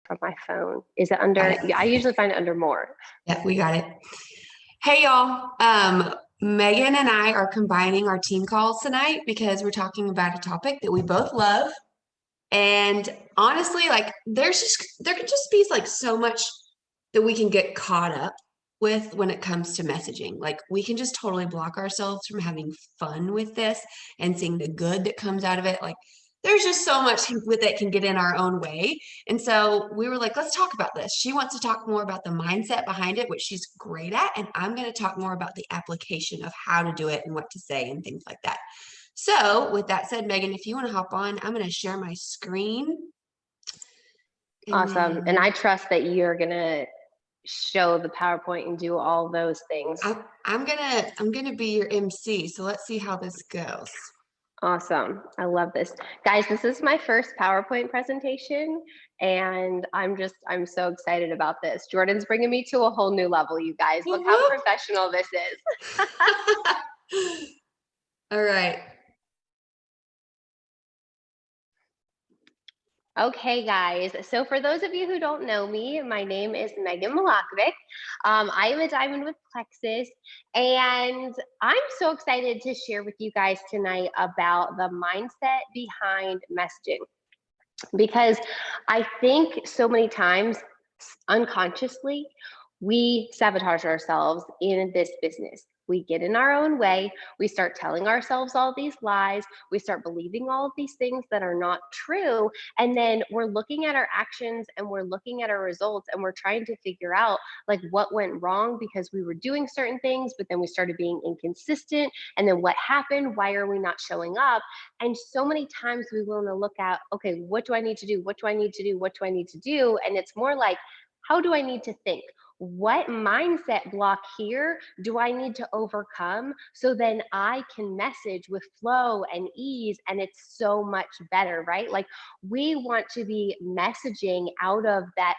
from my phone. Is it Got under? it. Yeah, I usually find it under more. Yeah, we got it. Hey y'all. Megan and I are combining our team calls tonight because we're talking about a topic that we both love. And honestly, like there could just be like so much that we can get caught up with when it comes to messaging. Like we can just totally block ourselves from having fun with this and seeing the good that comes out of it. Like there's just so much with it can get in our own way. And so we were like, let's talk about this. She wants to talk more about the mindset behind it, which she's great at. And I'm going to talk more about the application of how to do it and what to say and things like that. So with that said, Megan, if you want to hop on, I'm going to share my screen. Awesome. And I trust that you're going to show the PowerPoint and do all those things. I'm gonna be your MC. So let's see how this goes. Awesome. I love this. Guys, this is my first PowerPoint presentation and I'm so excited about this. Jordan's bringing me to a whole new level, you guys. Look how professional this is. All right. Okay, guys. So for those of you who don't know me, my name is Megan Milakovic. I am a Diamond with Plexus, and I'm so excited to share with you guys tonight about the mindset behind messaging. Because I think so many times, unconsciously, we sabotage ourselves in this business. We get in our own way. We start telling ourselves all these lies. We start believing all of these things that are not true. And then we're looking at our actions and we're looking at our results and we're trying to figure out like what went wrong because we were doing certain things, but then we started being inconsistent. And then what happened? Why are we not showing up? And so many times we want to look at, okay, what do I need to do? What do I need to do? What do I need to do? And it's more like, how do I need to think? What mindset block here do I need to overcome so then I can message with flow and ease and it's so much better, right? Like we want to be messaging out of that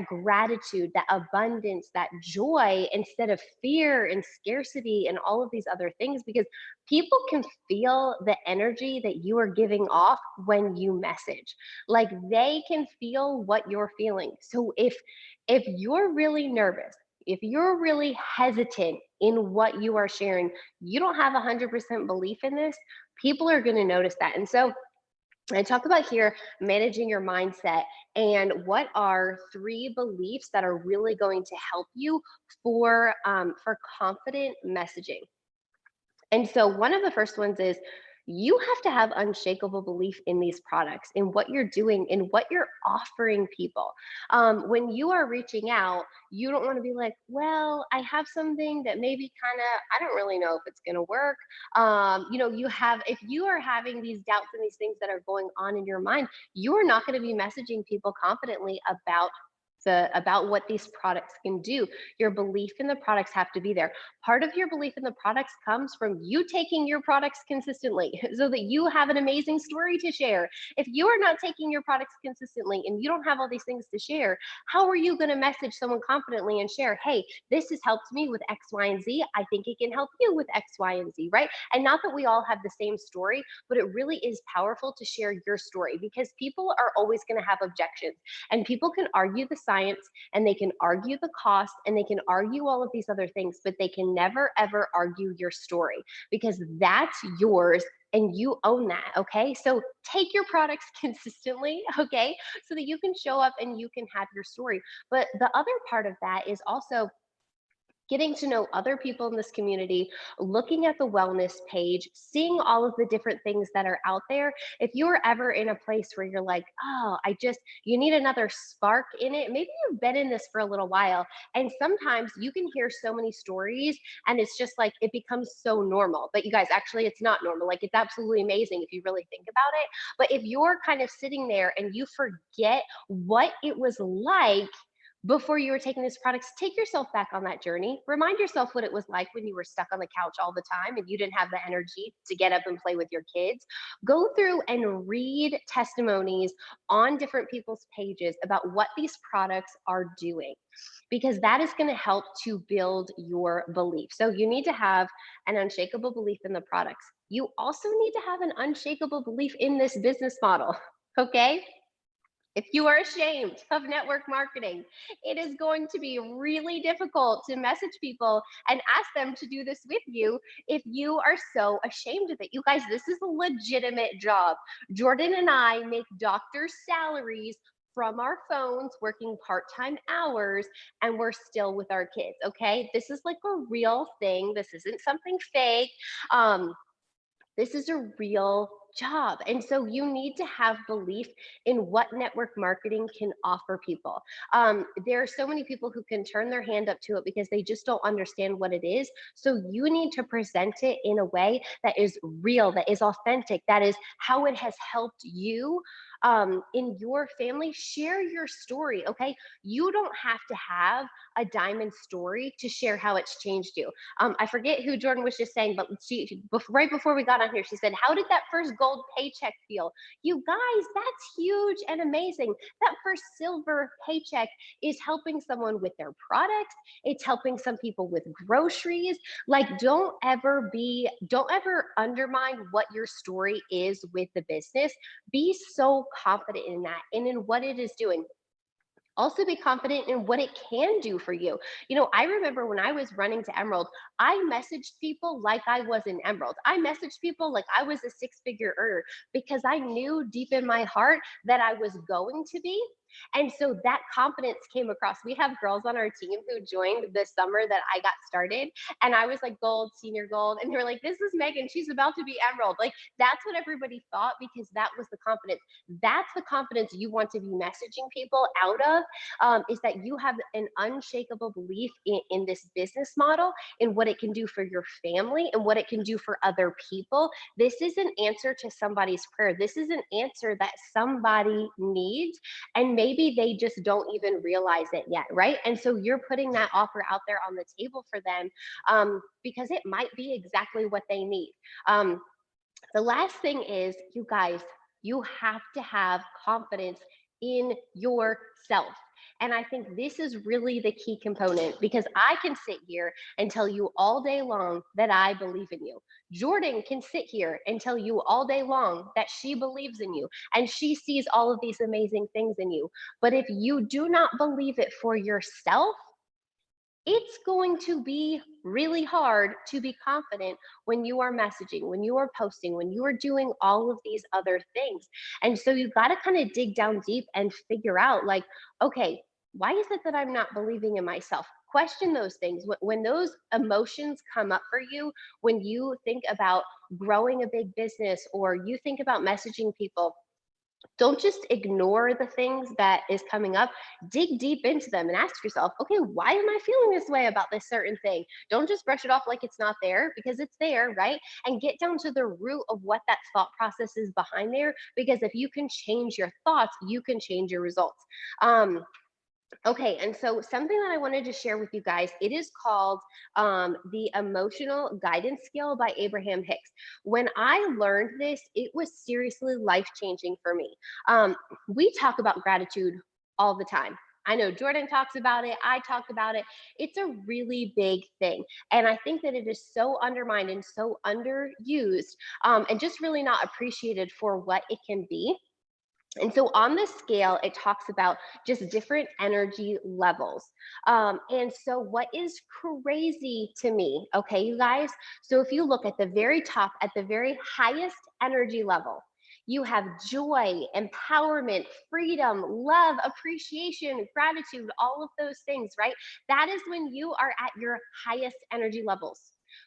gratitude, that abundance, that joy instead of fear and scarcity and all of these other things because people can feel the energy that you are giving off when you message. Like they can feel what you're feeling. So if you're really nervous, if you're really hesitant in what you are sharing, you don't have 100% belief in this, people are going to notice that. And so I talk about here managing your mindset and what are 3 beliefs that are really going to help you for confident messaging. And so one of the first ones is you have to have unshakable belief in these products, in what you're doing, in what you're offering people. When you are reaching out, you don't want to be like, well, I have something that maybe kind of, I don't really know if it's going to work. If you are having these doubts and these things that are going on in your mind, you are not going to be messaging people confidently about what these products can do. Your belief in the products have to be there. Part of your belief in the products comes from you taking your products consistently so that you have an amazing story to share. If you are not taking your products consistently and you don't have all these things to share, how are you going to message someone confidently and share, hey, this has helped me with X, Y, and Z. I think it can help you with X, Y, and Z, right? And not that we all have the same story, but it really is powerful to share your story because people are always going to have objections and people can argue the science and they can argue the cost and they can argue all of these other things, but they can never ever argue your story because that's yours and you own that. Okay, so take your products consistently, okay, so that you can show up and you can have your story. But the other part of that is also getting to know other people in this community, looking at the wellness page, seeing all of the different things that are out there. If you're ever in a place where you're like, oh, you need another spark in it, maybe you've been in this for a little while. And sometimes you can hear so many stories and it's just like, it becomes so normal. But you guys, actually, it's not normal. Like, it's absolutely amazing if you really think about it. But if you're kind of sitting there and you forget what it was like before you were taking these products, take yourself back on that journey. Remind yourself what it was like when you were stuck on the couch all the time and you didn't have the energy to get up and play with your kids. Go through and read testimonies on different people's pages about what these products are doing, because that is going to help to build your belief. So you need to have an unshakable belief in the products. You also need to have an unshakable belief in this business model, okay? If you are ashamed of network marketing, it is going to be really difficult to message people and ask them to do this with you if you are so ashamed of it. You guys, this is a legitimate job. Jordan and I make doctors' salaries from our phones, working part-time hours, and we're still with our kids. Okay, this is like a real thing. This isn't something fake. Um, this is a real job. And so you need to have belief in what network marketing can offer people. There are so many people who can turn their hand up to it because they just don't understand what it is. So you need to present it in a way that is real, that is authentic, that is how it has helped you in your family. Share your story, okay? You don't have to have a diamond story to share how it's changed you. I forget who Jordan was just saying, but right before we got on here, she said, "How did that first gold paycheck feel?" You guys, that's huge and amazing. That first silver paycheck is helping someone with their products. It's helping some people with groceries. Like, don't ever undermine what your story is with the business. Be so confident in that and in what it is doing. Also be confident in what it can do for you. You know, I remember when I was running to Emerald, I messaged people like I was in Emerald. I messaged people like I was a six-figure earner because I knew deep in my heart that I was going to be. And so that confidence came across. We have girls on our team who joined this summer that I got started, and I was like gold, senior gold, and they're like, "This is Megan. She's about to be Emerald." Like, that's what everybody thought because that was the confidence. That's the confidence you want to be messaging people out of, is that you have an unshakable belief in this business model, in what it can do for your family and what it can do for other people. This is an answer to somebody's prayer. This is an answer that somebody needs, and maybe they just don't even realize it yet, right? And so you're putting that offer out there on the table for them, because it might be exactly what they need. Um, the last thing is, you guys, you have to have confidence in yourself. And I think this is really the key component, because I can sit here and tell you all day long that I believe in you. Jordan can sit here and tell you all day long that she believes in you and she sees all of these amazing things in you. But if you do not believe it for yourself, it's going to be really hard to be confident when you are messaging, when you are posting, when you are doing all of these other things. And so you got to kind of dig down deep and figure out, like, okay, why is it that I'm not believing in myself? Question those things. When those emotions come up for you, when you think about growing a big business or you think about messaging people, don't just ignore the things that is coming up. Dig deep into them and ask yourself, okay, why am I feeling this way about this certain thing? Don't just brush it off like it's not there, because it's there, right? And get down to the root of what that thought process is behind there, because if you can change your thoughts, you can change your results. Okay, and so something that I wanted to share with you guys, it is called the Emotional Guidance Skill by Abraham Hicks. When I learned this, it was seriously life-changing for me. We talk about gratitude all the time. I know Jordan talks about it, I talk about it. It's a really big thing. And I think that it is so undermined and so underused, and just really not appreciated for what it can be. And so on this scale, it talks about just different energy levels. And so what is crazy to me, okay, you guys? So if you look at the very top, at the very highest energy level, you have joy, empowerment, freedom, love, appreciation, gratitude, all of those things, right? That is when you are at your highest energy levels.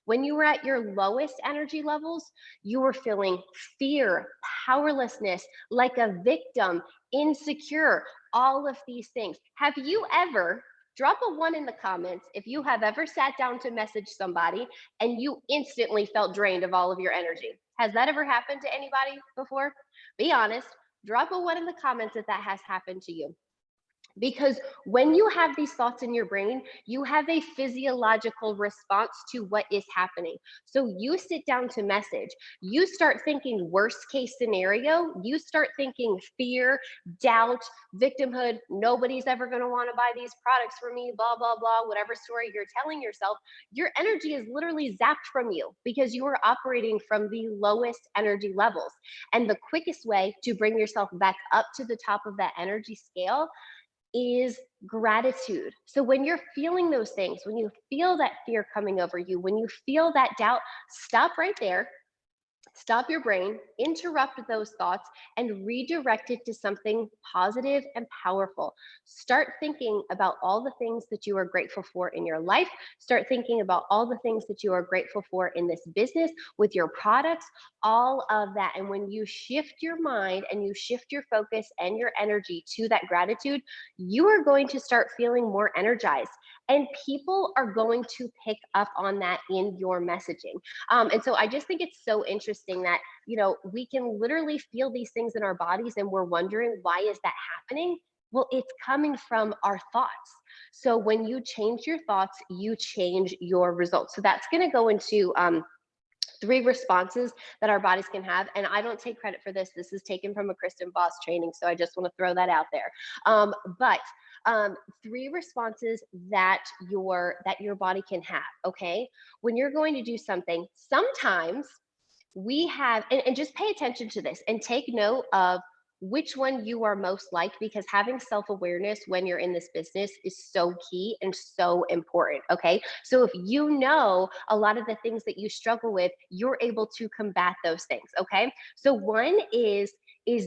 When you were at your lowest energy levels, you were feeling fear, powerlessness, like a victim, insecure, all of these things. Have you ever, drop a one in the comments if you have ever sat down to message somebody and you instantly felt drained of all of your energy? Has that ever happened to anybody before? Be honest. Drop a one in the comments if that has happened to you. Because when you have these thoughts in your brain, you have a physiological response to what is happening. So you sit down to message, you start thinking worst case scenario, you start thinking fear, doubt, victimhood, nobody's ever going to want to buy these products from me, blah, blah, blah, whatever story you're telling yourself, your energy is literally zapped from you because you are operating from the lowest energy levels. And the quickest way to bring yourself back up to the top of that energy scale is gratitude. So when you're feeling those things, when you feel that fear coming over you, when you feel that doubt, stop right there. Stop your brain, interrupt those thoughts, and redirect it to something positive and powerful. Start thinking about all the things that you are grateful for in your life. Start thinking about all the things that you are grateful for in this business, with your products, all of that. And when you shift your mind and you shift your focus and your energy to that gratitude, you are going to start feeling more energized. And people are going to pick up on that in your messaging. And so I just think it's so interesting that, we can literally feel these things in our bodies and we're wondering, why is that happening? Well, it's coming from our thoughts. So when you change your thoughts, you change your results. So that's going to go into 3 responses that our bodies can have. And I don't take credit for this. This is taken from a Kristen Boss training. So I just want to throw that out there. But 3 responses that your body can have. Okay. When you're going to do something, sometimes we have, and just pay attention to this and take note of which one you are most like, because having self-awareness when you're in this business is so key and so important. Okay. So if you know a lot of the things that you struggle with, you're able to combat those things. Okay. So one is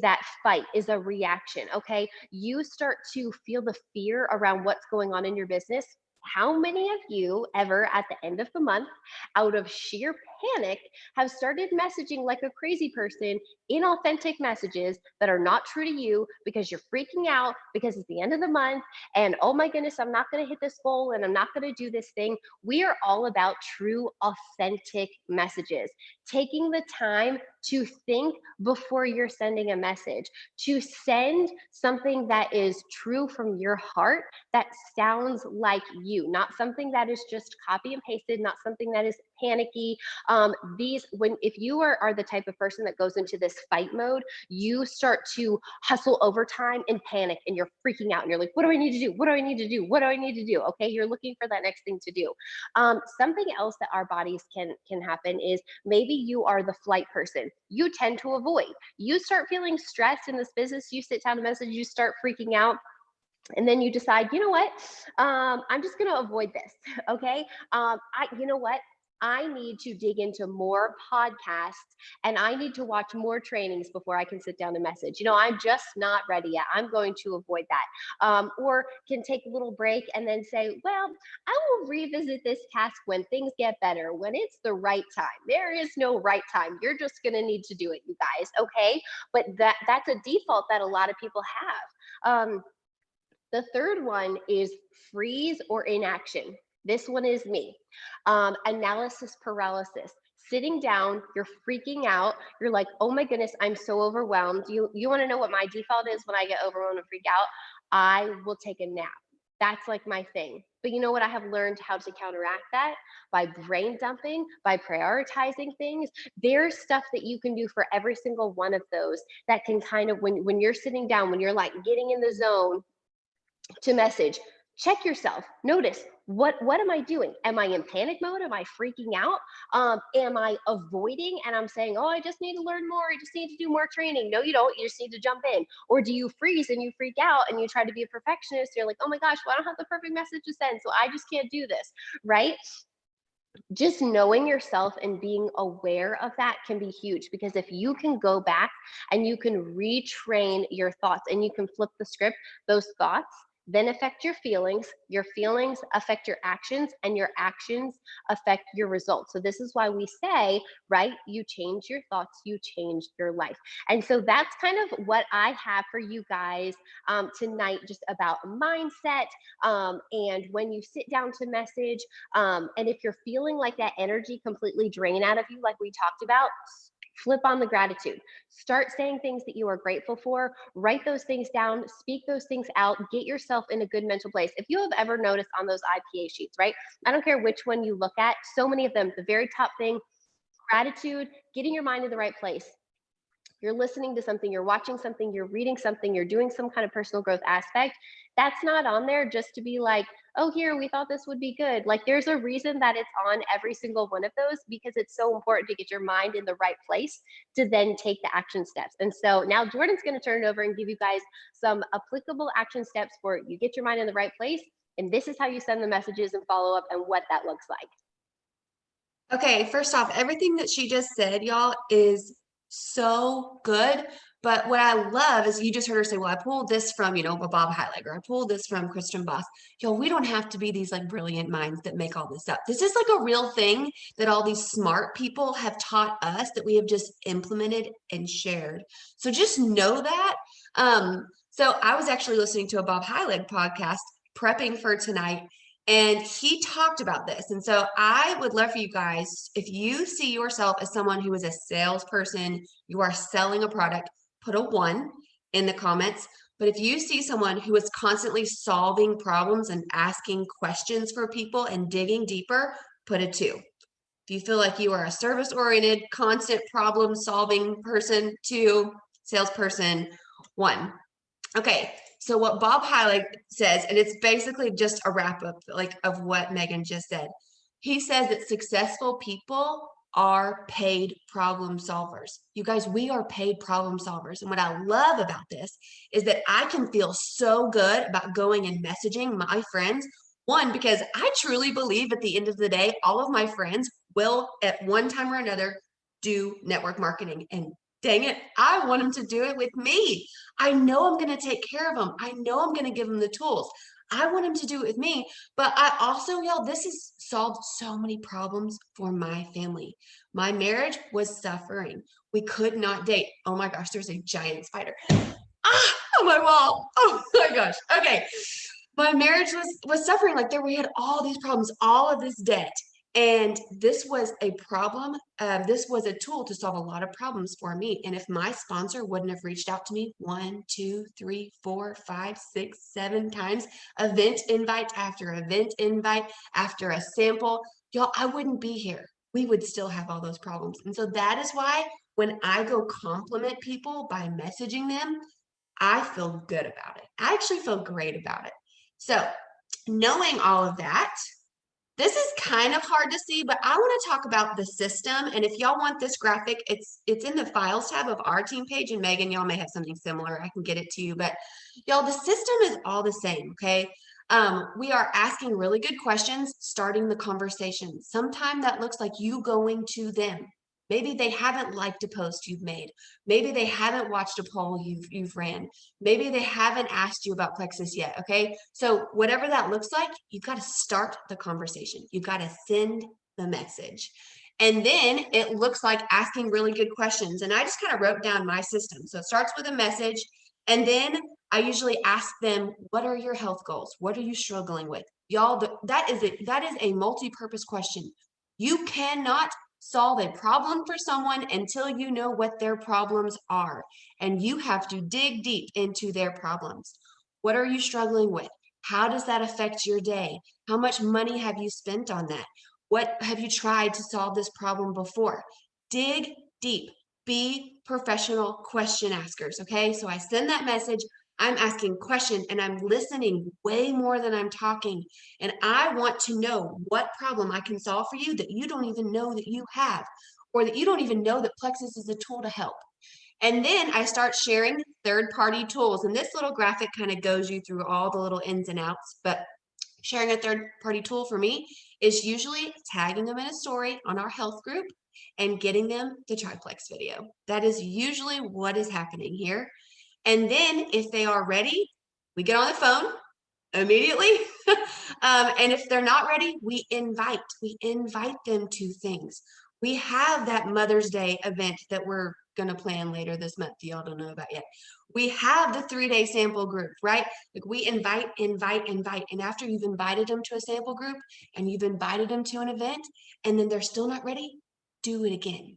that fight, is a reaction. Okay. You start to feel the fear around what's going on in your business. How many of you ever at the end of the month, out of sheer panic, have started messaging like a crazy person, inauthentic messages that are not true to you because you're freaking out because it's the end of the month and, oh my goodness, I'm not going to hit this goal and I'm not going to do this thing? We are all about true, authentic messages. Taking the time to think before you're sending a message, to send something that is true from your heart, that sounds like you, not something that is just copy and pasted, not something that is panicky. If you are the type of person that goes into this fight mode, you start to hustle overtime and panic, and you're freaking out and you're like, what do I need to do? What do I need to do? What do I need to do? Okay. You're looking for that next thing to do. Something else that our bodies can happen is, maybe you are the flight person. You tend to avoid. You start feeling stressed in this business. You sit down a message, you start freaking out. And then you decide, you know what? I'm just going to avoid this. Okay. You know what? I need to dig into more podcasts and I need to watch more trainings before I can sit down and message. I'm just not ready yet. I'm going to avoid that. Or can take a little break and then say, well, I will revisit this task when things get better, when it's the right time. There is no right time. You're just going to need to do it, you guys. Okay. But that's a default that a lot of people have. The third one is freeze or inaction. This one is me. Analysis paralysis. Sitting down, you're freaking out. You're like, oh my goodness, I'm so overwhelmed. You want to know what my default is when I get overwhelmed and freak out? I will take a nap. That's like my thing. But you know what? I have learned how to counteract that by brain dumping, by prioritizing things. There's stuff that you can do for every single one of those that can kind of, when you're sitting down, when you're like getting in the zone to message, check yourself. Notice, what am I doing? Am I in panic mode? Am I freaking out? Am I avoiding and I'm saying, oh, I just need to learn more, I just need to do more training? No, you don't. You just need to jump in. Or do you freeze and you freak out and you try to be a perfectionist? You're like, oh my gosh, well, I don't have the perfect message to send, so I just can't do this, right? Just knowing yourself and being aware of that can be huge, because if you can go back and you can retrain your thoughts and you can flip the script, those thoughts then affect your feelings affect your actions, and your actions affect your results. So this is why we say, right, you change your thoughts, you change your life. And so that's kind of what I have for you guys tonight, just about mindset. And when you sit down to message, and if you're feeling like that energy completely drain out of you, like we talked about, Flip on the gratitude. Start saying things that you are grateful for. Write those things down, speak those things out, get yourself in a good mental place. If you have ever noticed on those IPA sheets, right? I don't care which one you look at, so many of them, the very top thing, gratitude, getting your mind in the right place. You're listening to something, you're watching something, you're reading something, you're doing some kind of personal growth aspect. That's not on there just to be like, oh, here, we thought this would be good. Like, there's a reason that it's on every single one of those, because it's so important to get your mind in the right place to then take the action steps. And so now Jordan's going to turn it over and give you guys some applicable action steps for you get your mind in the right place. And this is how you send the messages and follow up and what that looks like. Okay, first off, everything that she just said, y'all, is so good. But what I love is you just heard her say, well, I pulled this from, a Bob Heilig, or I pulled this from Kristen Boss. Y'all, we don't have to be these like brilliant minds that make all this up. This is like a real thing that all these smart people have taught us that we have just implemented and shared. So just know that. So I was actually listening to a Bob Heilig podcast prepping for tonight, and he talked about this. And so I would love for you guys, if you see yourself as someone who is a salesperson, you are selling a product, put a 1 in the comments. But if you see someone who is constantly solving problems and asking questions for people and digging deeper, put a 2. If you feel like you are a service-oriented, constant problem-solving person, 2, salesperson, 1. Okay, so what Bob Heilig says, and it's basically just a wrap up like of what Megan just said. He says that successful people are paid problem solvers. You guys, we are paid problem solvers. And what I love about this is that I can feel so good about going and messaging my friends. One, because I truly believe at the end of the day, all of my friends will at one time or another do network marketing. And dang it, I want them to do it with me. I know I'm going to take care of them. I know I'm going to give them the tools. I want them to do it with me. But I also, y'all, this has solved so many problems for my family. My marriage was suffering. We could not date. Oh my gosh, there's a giant spider. Ah, on my wall. Oh my gosh. Okay. My marriage was suffering. Like we had all these problems, all of this debt. And this was a problem. This was a tool to solve a lot of problems for me. And if my sponsor wouldn't have reached out to me 1, 2, 3, 4, 5, 6, 7 times, event invite after event invite after a sample, y'all, I wouldn't be here. We would still have all those problems. And so that is why when I go compliment people by messaging them, I feel good about it. I actually feel great about it. So knowing all of that, this is kind of hard to see, but I want to talk about the system. And if y'all want this graphic, it's in the files tab of our team page. And Megan, y'all may have something similar. I can get it to you, but y'all, the system is all the same. Okay. We are asking really good questions, starting the conversation. Sometimes that looks like you going to them. Maybe they haven't liked a post you've made. Maybe they haven't watched a poll you've ran. Maybe they haven't asked you about Plexus yet. Okay. So whatever that looks like, you've got to start the conversation. You've got to send the message. And then it looks like asking really good questions. And I just kind of wrote down my system. So it starts with a message. And then I usually ask them, what are your health goals? What are you struggling with? Y'all, that is a multi-purpose question. You cannot solve a problem for someone until you know what their problems are. And you have to dig deep into their problems. What are you struggling with? How does that affect your day? How much money have you spent on that? What have you tried to solve this problem before? Dig deep. Be professional question askers. Okay. So I send that message. I'm asking questions and I'm listening way more than I'm talking. And I want to know what problem I can solve for you that you don't even know that you have, or that you don't even know that Plexus is a tool to help. And then I start sharing third-party tools. And this little graphic kind of goes you through all the little ins and outs. But sharing a third-party tool for me is usually tagging them in a story on our health group and getting them the TriPlex video. That is usually what is happening here. And then if they are ready, we get on the phone immediately. And if they're not ready, we invite them to things. We have that Mother's Day event that we're going to plan later this month. Y'all don't know about yet. We have the 3-day sample group, right? Like we invite. And after you've invited them to a sample group and you've invited them to an event and then they're still not ready, do it again.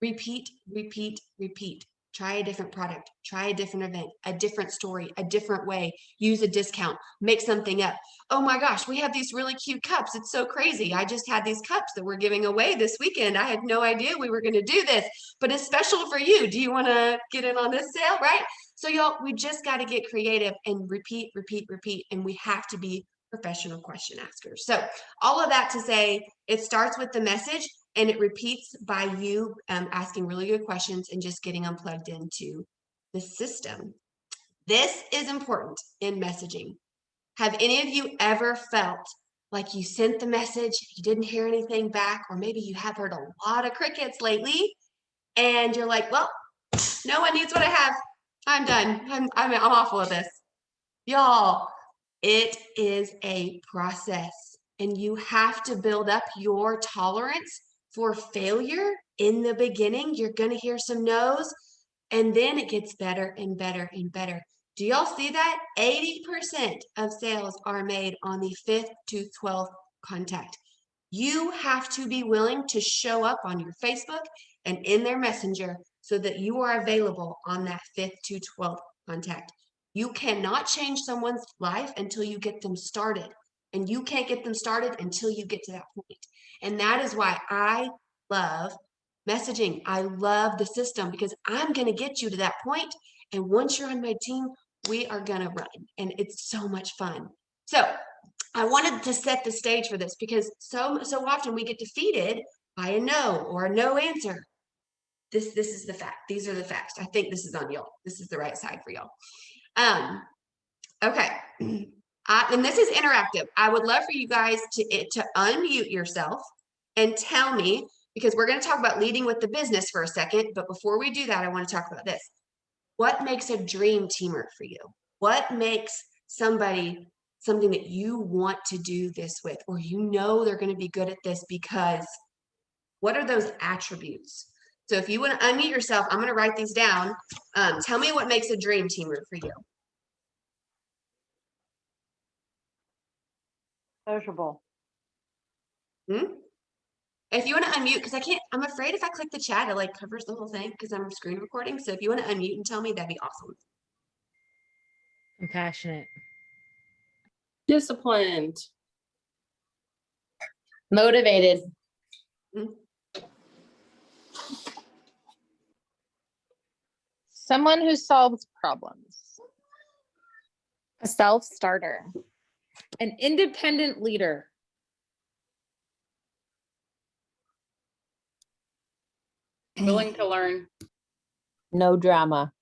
Repeat, repeat, repeat. Try a different product, try a different event, a different story, a different way, use a discount, make something up. Oh my gosh, we have these really cute cups. It's so crazy. I just had these cups that we're giving away this weekend. I had no idea we were going to do this, but it's special for you. Do you want to get in on this sale, right? So y'all, we just got to get creative and repeat, repeat, repeat, and we have to be professional question askers. So all of that to say, it starts with the message and it repeats by you asking really good questions and just getting them plugged into the system. This is important in messaging. Have any of you ever felt like you sent the message, you didn't hear anything back, or maybe you have heard a lot of crickets lately, and you're like, well, no one needs what I have. I'm done. I'm awful at this. Y'all, it is a process, and you have to build up your tolerance for failure in the beginning. You're going to hear some no's, and then it gets better and better and better. Do y'all see that? 80% of sales are made on the 5th to 12th contact. You have to be willing to show up on your Facebook and in their messenger so that you are available on that 5th to 12th contact. You cannot change someone's life until you get them started. And you can't get them started until you get to that point. And that is why I love messaging. I love the system because I'm going to get you to that point. And once you're on my team, we are going to run. And it's so much fun. So I wanted to set the stage for this because so often we get defeated by a no or a no answer. This is the fact. These are the facts. I think this is on y'all. This is the right side for y'all. Okay. And this is interactive. I would love for you guys to unmute yourself and tell me, because we're going to talk about leading with the business for a second. But before we do that, I want to talk about this. What makes a dream teamer for you? What makes somebody something that you want to do this with, or you know they're going to be good at this because what are those attributes? So if you want to unmute yourself, I'm going to write these down. Tell me what makes a dream teamer for you. Sociable. If you want to unmute, because I'm afraid if I click the chat, it like covers the whole thing because I'm screen recording. So if you want to unmute and tell me, that'd be awesome. Compassionate. Disciplined. Motivated. Someone who solves problems. A self-starter. An independent leader. Willing to learn. No drama.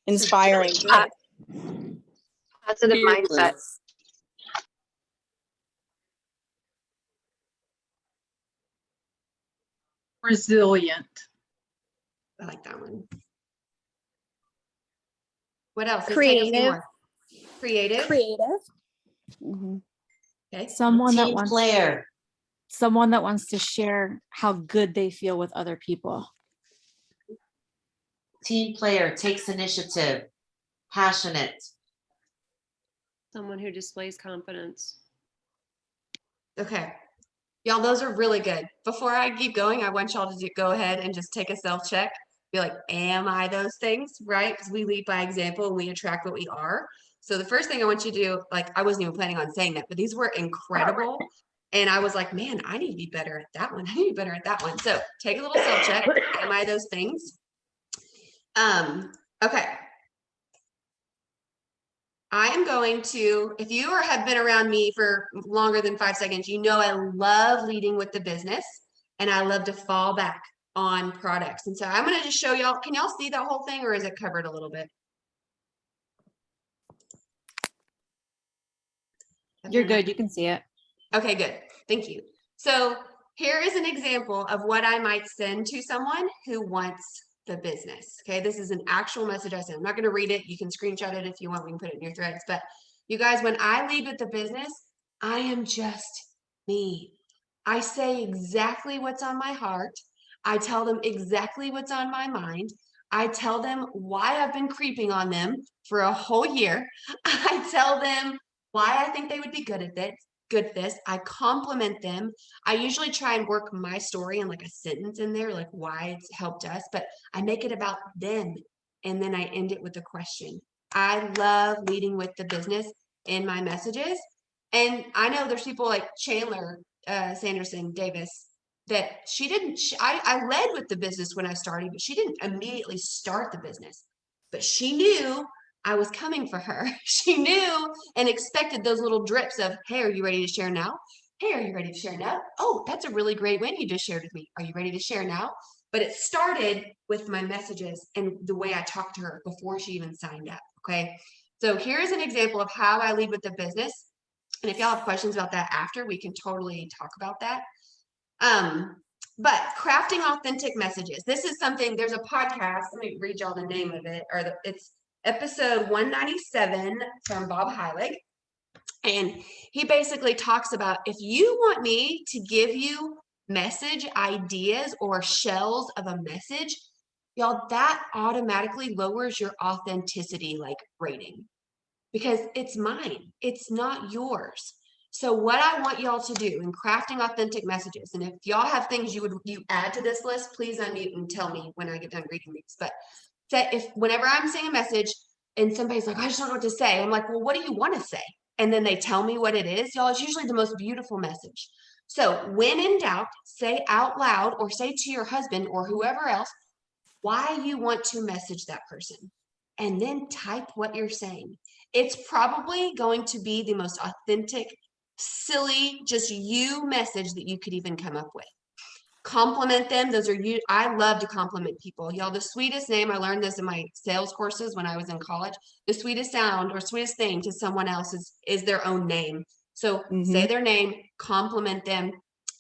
Inspiring. Positive mindset. Resilient. I like that one. What else? Creative. Creative. Mm-hmm. Okay. Someone that Team wants player. someone that wants to share how good they feel with other people. Team player, takes initiative. Passionate. Someone who displays confidence. Okay. Y'all, those are really good. Before I keep going, I want y'all to go ahead and just take a self-check. Be like, am I those things, right? Because we lead by example and we attract what we are. So the first thing I want you to do, like I wasn't even planning on saying that, but these were incredible. And I was like, man, I need to be better at that one. I need to be better at that one. So take a little self-check. Am I those things? Okay. I am going to, if you have been around me for longer than 5 seconds, you know I love leading with the business and I love to fall back on products. And so I'm going to just show y'all, can y'all see that whole thing or is it covered a little bit? You're good. You can see it. Okay, good. Thank you. So here is an example of what I might send to someone who wants the business. Okay, this is an actual message I sent. I'm not going to read it. You can screenshot it if you want. We can put it in your threads. But you guys, when I lead with the business, I am just me. I say exactly what's on my heart. I tell them exactly what's on my mind. I tell them why I've been creeping on them for a whole year. I tell them why I think they would be good at this. good at this. I compliment them. I usually try and work my story in like a sentence in there, like why it's helped us, but I make it about them. And then I end it with a question. I love leading with the business in my messages. And I know there's people like Chandler Sanderson Davis that she didn't, I led with the business when I started, but she didn't immediately start the business. But she knew I was coming for her. She knew and expected those little drips of, hey, are you ready to share now? Hey, are you ready to share now? Oh, that's a really great win you just shared with me. Are you ready to share now? But it started with my messages and the way I talked to her before she even signed up. Okay. So here's an example of how I lead with the business. And if y'all have questions about that after, we can totally talk about that. But crafting authentic messages. This is something, there's a podcast. Let me read y'all the name of it, it's episode 197 from Bob Heilig. And he basically talks about if you want me to give you message ideas or shells of a message, y'all, that automatically lowers your authenticity rating because it's mine. It's not yours. So what I want y'all to do in crafting authentic messages, and if y'all have things you add to this list, please unmute and tell me when I get done reading these. But if whenever I'm saying a message and somebody's like, I just don't know what to say, I'm like, well, what do you want to say? And then they tell me what it is, y'all, it's usually the most beautiful message. So when in doubt, say out loud or say to your husband or whoever else, why you want to message that person. And then type what you're saying. It's probably going to be the most authentic, silly, just you message that you could even come up with. Compliment them. Those are you. I love to compliment people. Y'all, the sweetest name, I learned this in my sales courses when I was in college. The sweetest sound or sweetest thing to someone else is their own name. So say their name, compliment them,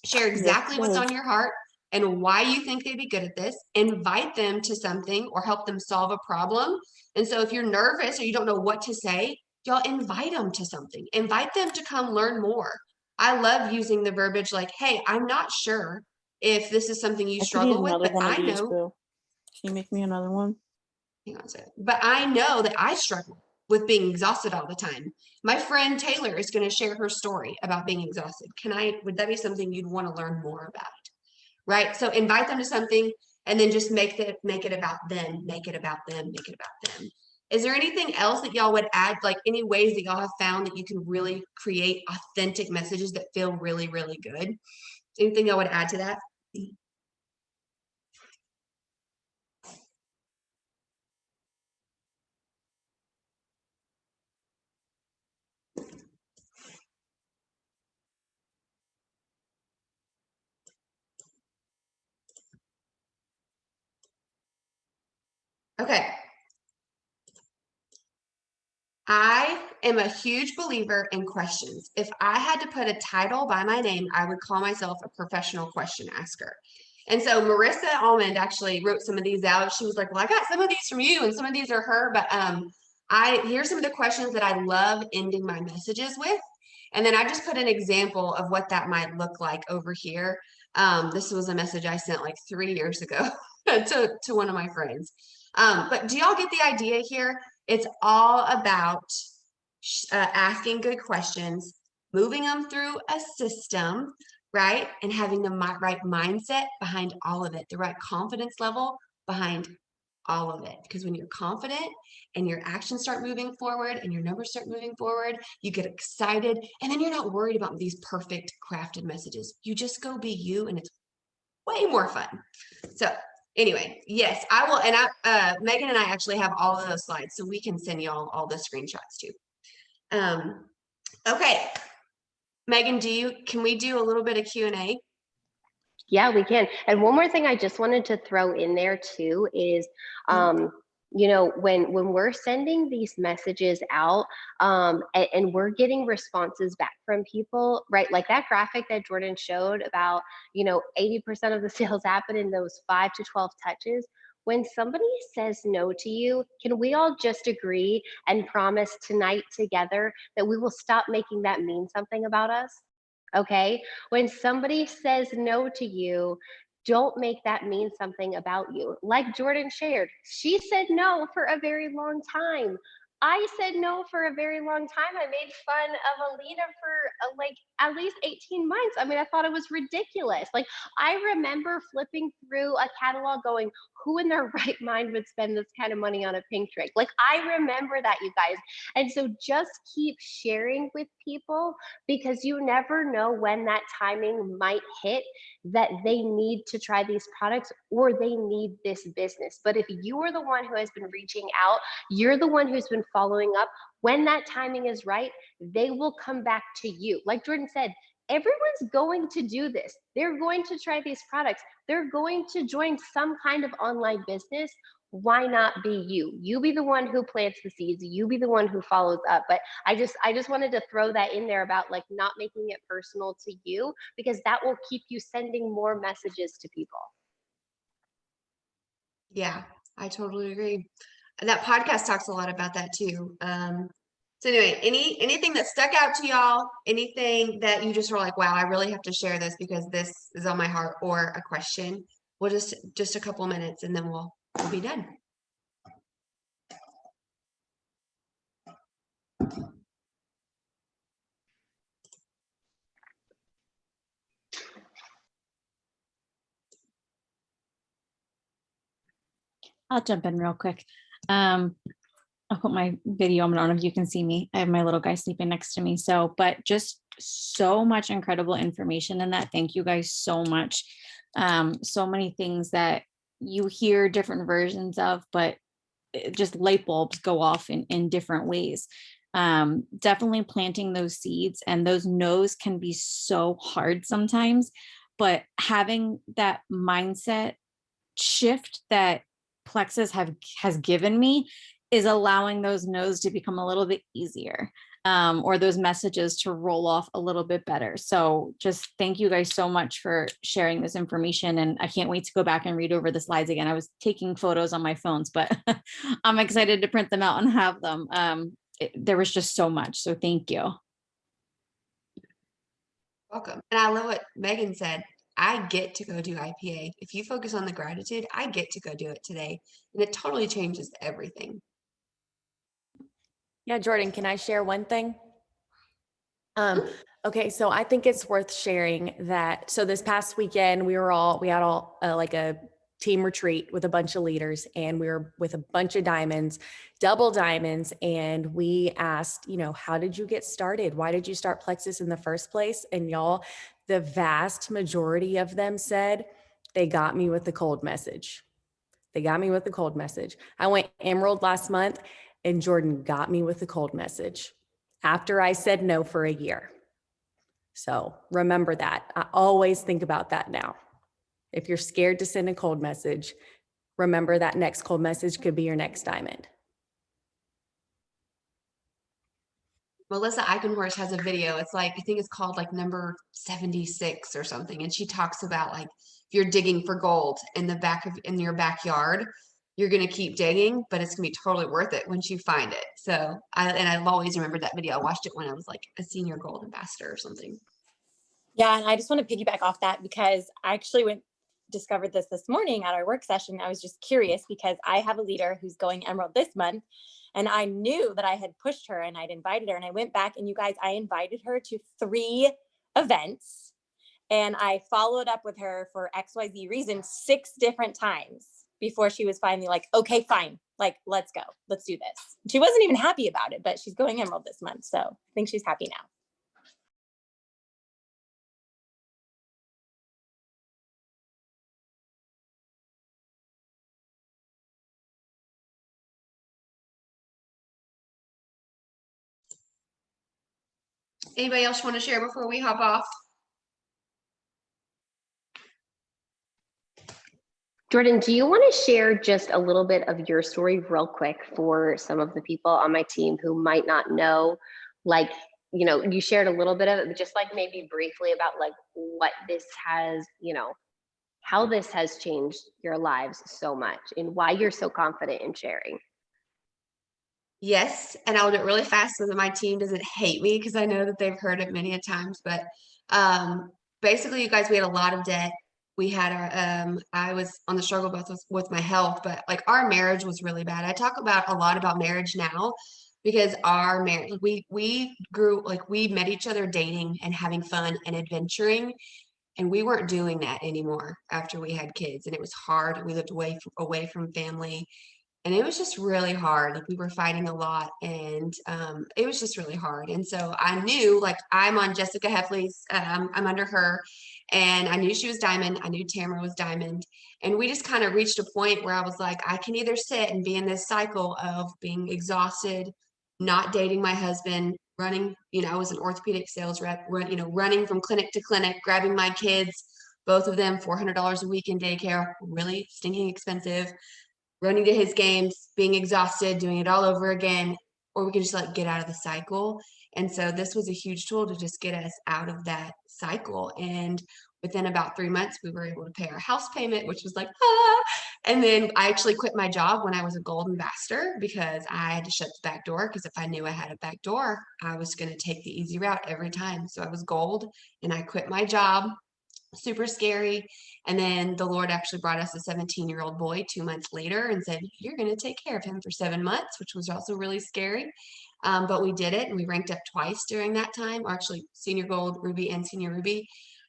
share exactly what's on your heart and why you think they'd be good at this. Invite them to something or help them solve a problem. And so if you're nervous or you don't know what to say, y'all invite them to something. Invite them to come learn more. I love using the verbiage like, hey, I'm not sure if this is something you struggle with, but I know. Can you make me another one? Hang on a second. But I know that I struggle with being exhausted all the time. My friend Taylor is going to share her story about being exhausted. Would that be something you'd want to learn more about? Right? So invite them to something and then just make it about them, make it about them, make it about them. Is there anything else that y'all would add? Like any ways that y'all have found that you can really create authentic messages that feel really, really good? Anything y'all would add to that? Okay. I am a huge believer in questions. If I had to put a title by my name, I would call myself a professional question asker. And so Marissa Almond actually wrote some of these out. She was like, well, I got some of these from you and some of these are her, but here's some of the questions that I love ending my messages with. And then I just put an example of what that might look like over here. This was a message I sent like 3 years ago to one of my friends. But do y'all get the idea here? It's all about asking good questions, moving them through a system, right? And having the right mindset behind all of it, the right confidence level behind all of it. Because when you're confident and your actions start moving forward and your numbers start moving forward, you get excited and then you're not worried about these perfect crafted messages. You just go be you and it's way more fun. So anyway, yes, I will. And Megan and I actually have all of those slides, so we can send y'all all the screenshots too. Okay, Megan, can we do a little bit of Q&A? Yeah, we can. And one more thing I just wanted to throw in there too is, you know, when we're sending these messages out and we're getting responses back from people, right? Like that graphic that Jordan showed about, you know, 80% of the sales happen in those 5 to 12 touches. When somebody says no to you, can we all just agree and promise tonight together that we will stop making that mean something about us? Okay, when somebody says no to you, don't make that mean something about you. Like Jordan shared, she said no for a very long time. I said no for a very long time. I made fun of Alina for like at least 18 months. I mean, I thought it was ridiculous. Like, I remember flipping through a catalog going, who in their right mind would spend this kind of money on a pink drink? Like, I remember that, you guys. And so just keep sharing with people, because you never know when that timing might hit that they need to try these products or they need this business. But if you are the one who has been reaching out, you're the one who's been following up, when that timing is right, they will come back to you. Like Jordan said, everyone's going to do this. They're going to try these products. They're going to join some kind of online business. Why not be you? You be the one who plants the seeds. You be the one who follows up. But I just wanted to throw that in there about like not making it personal to you, because that will keep you sending more messages to people. Yeah, I totally agree. And that podcast talks a lot about that too. So anyway, anything that stuck out to y'all, anything that you just were like, wow, I really have to share this because this is on my heart, or a question, we'll just a couple minutes and then we'll be done. I'll jump in real quick. I'll put my video on. I don't know if you can see me. I have my little guy sleeping next to me. So, but just so much incredible information in that. Thank you guys so much. So many things that you hear different versions of, but just light bulbs go off in different ways. Definitely planting those seeds, and those no's can be so hard sometimes, but having that mindset shift that Plexus has given me is allowing those no's to become a little bit easier, or those messages to roll off a little bit better. So just thank you guys so much for sharing this information. And I can't wait to go back and read over the slides again. I was taking photos on my phones, but I'm excited to print them out and have them. There was just so much. So thank you. Welcome. And I love what Megan said. I get to go do IPA. If you focus on the gratitude, I get to go do it today. And it totally changes everything. Yeah, Jordan, can I share one thing? Okay, so I think it's worth sharing that. So this past weekend, we had like a team retreat with a bunch of leaders, and we were with a bunch of diamonds, double diamonds. And we asked, how did you get started? Why did you start Plexus in the first place? And y'all, the vast majority of them said, they got me with the cold message. They got me with the cold message. I went Emerald last month, and Jordan got me with the cold message after I said no for a year. So remember that. I always think about that now. If you're scared to send a cold message, remember that next cold message could be your next diamond. Melissa Eichenhorst has a video. It's like, I think it's called like number 76 or something. And she talks about like, if you're digging for gold in your backyard, you're going to keep digging, but it's going to be totally worth it once you find it. So I've always remembered that video. I watched it when I was like a senior gold ambassador or something. Yeah. And I just want to piggyback off that, because I actually discovered this morning at our work session. I was just curious because I have a leader who's going Emerald this month, and I knew that I had pushed her and I'd invited her, and I went back, and you guys, I invited her to 3 events, and I followed up with her for XYZ reason 6 different times before she was finally like, okay, fine. Like, let's go, let's do this. She wasn't even happy about it, but she's going Emerald this month. So I think she's happy now. Anybody else want to share before we hop off? Jordan, do you want to share just a little bit of your story real quick for some of the people on my team who might not know, like, you shared a little bit of it, but just like maybe briefly about like what this has, how this has changed your lives so much and why you're so confident in sharing. Yes, and I'll do it really fast so that my team doesn't hate me, because I know that they've heard it many a times. But basically, you guys, we had a lot of debt. We had our I was on the struggle bus with my health, but like our marriage was really bad. I talk a lot about marriage now, because our marriage, we grew, like we met each other dating and having fun and adventuring. And we weren't doing that anymore after we had kids. And it was hard. We lived away from family. And it was just really hard. Like we were fighting a lot, and it was just really hard. And so I knew, like, I'm on Jessica Heffley's, I'm under her, and I knew she was Diamond. I knew Tamara was Diamond. And we just kind of reached a point where I was like, I can either sit and be in this cycle of being exhausted, not dating my husband, running, I was an orthopedic sales rep, running from clinic to clinic, grabbing my kids, both of them, $400 a week in daycare, really stinking expensive, running to his games, being exhausted, doing it all over again, or we could just like get out of the cycle. And so this was a huge tool to just get us out of that cycle. And within about 3 months, we were able to pay our house payment, which was like, ah. And then I actually quit my job when I was a gold ambassador because I had to shut the back door, because if I knew I had a back door, I was going to take the easy route every time. So I was gold and I quit my job. Super scary. And then the Lord actually brought us a 17-year-old boy 2 months later and said, you're going to take care of him for 7 months, which was also really scary. But we did it, and we ranked up twice during that time, or actually senior gold, ruby, and senior ruby.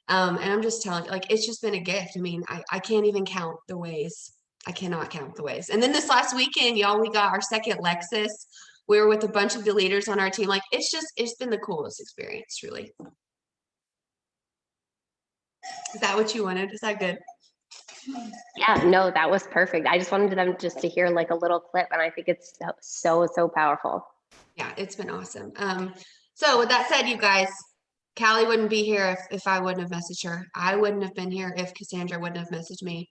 And I'm just telling you, like, it's just been a gift. I mean, I can't even count the ways. I cannot count the ways. And then this last weekend, y'all, we got our second Lexus. We were with a bunch of the leaders on our team. Like, it's been the coolest experience, truly. Is that what you wanted? Is that good? Yeah, no, that was perfect. I just wanted them just to hear like a little clip, and I think it's so powerful. Yeah, it's been awesome. So with that said, you guys, Callie wouldn't be here if I wouldn't have messaged her. I wouldn't have been here if Cassandra wouldn't have messaged me.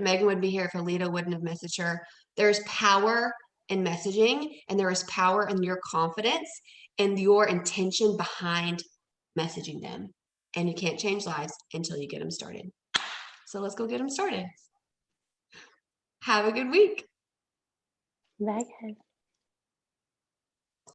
Megan wouldn't be here if Alita wouldn't have messaged her. There's power in messaging, and there is power in your confidence and your intention behind messaging them. And you can't change lives until you get them started. So let's go get them started. Have a good week. Bye, guys.